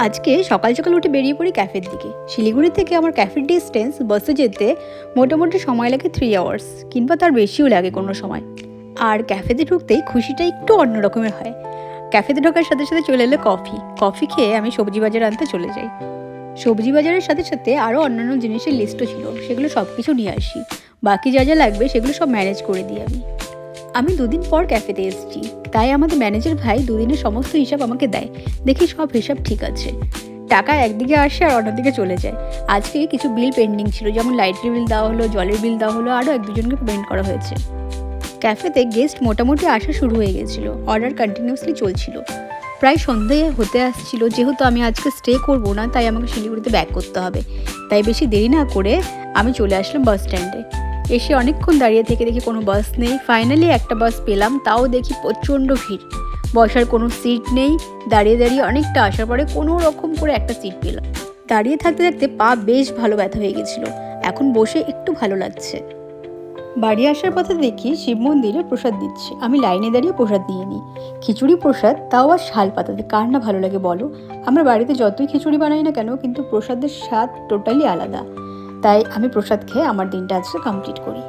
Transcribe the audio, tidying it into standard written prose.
আজকে সকাল সকাল উঠে বেরিয়ে পড়ি ক্যাফের দিকে। শিলিগুড়ি থেকে আমার ক্যাফের ডিস্টেন্স বাসে যেতে মোটামুটি সময় লাগে 3 আওয়ার্স কিংবা তার বেশিও লাগে কোনো সময়। আর ক্যাফেতে ঢুকতেই খুশিটা একটু অন্য রকমের হয়। ক্যাফেতে ঢোকার সাথে সাথে চলে এলো কফি খেয়ে আমি সবজি বাজার আনতে চলে যাই। সবজি বাজারের সাথে সাথে আরও অন্যান্য জিনিসের লিস্টও ছিল, সেগুলো সব কিছু নিয়ে আসি। বাকি যা যা লাগবে সেগুলো সব ম্যানেজ করে দিই আমি 2 দিন পর ক্যাফেতে এসেছি, তাই আমাদের ম্যানেজার ভাই 2 দিনের সমস্ত হিসাব আমাকে দেয়। দেখি সব হিসাব ঠিক আছে, টাকা একদিকে আসে আর অন্যদিকে চলে যায়। আজকে কিছু বিল পেন্ডিং ছিল, যেমন লাইটের বিল দেওয়া হলো, জলের বিল দেওয়া হলো, আরও 1-2জনকে পেমেন্ট করা হয়েছে। ক্যাফেতে গেস্ট মোটামুটি আসা শুরু হয়ে গেছিল, অর্ডার কন্টিনিউয়াসলি চলছিল। প্রায় সন্ধে হতে আসছিল। যেহেতু আমি আজকে স্টে করব না, তাই আমাকে শিলিগুড়িতে ব্যাক করতে হবে, তাই বেশি দেরি না করে আমি চলে আসলাম বাস স্ট্যান্ডে। এসে অনেকক্ষণ দাঁড়িয়ে থেকে দেখি কোনো বাস নেই। ফাইনালি একটা বাস পেলাম, তাও দেখি প্রচণ্ড ভিড়, বসার কোনো সিট নেই। দাঁড়িয়ে দাঁড়িয়ে অনেকটা আসার পরে কোনো রকম করে একটা সিট পেলাম। দাঁড়িয়ে থাকতে থাকতে পা বেশ ভালো ব্যথা হয়ে গেছিলো, এখন বসে একটু ভালো লাগছে। বাড়ি আসার পথে দেখি শিব মন্দিরে প্রসাদ দিচ্ছে। আমি লাইনে দাঁড়িয়ে প্রসাদ নিয়ে নিই। খিচুড়ি প্রসাদ, তাও আর শাল পাতাতে। কার না ভালো লাগে বলো? আমরা বাড়িতে যতই খিচুড়ি বানাই না কেন, কিন্তু প্রসাদের স্বাদ টোটালি আলাদা। তাই আমি প্রসাদ খেয়ে আমার দিনটা আজকে কমপ্লিট করি।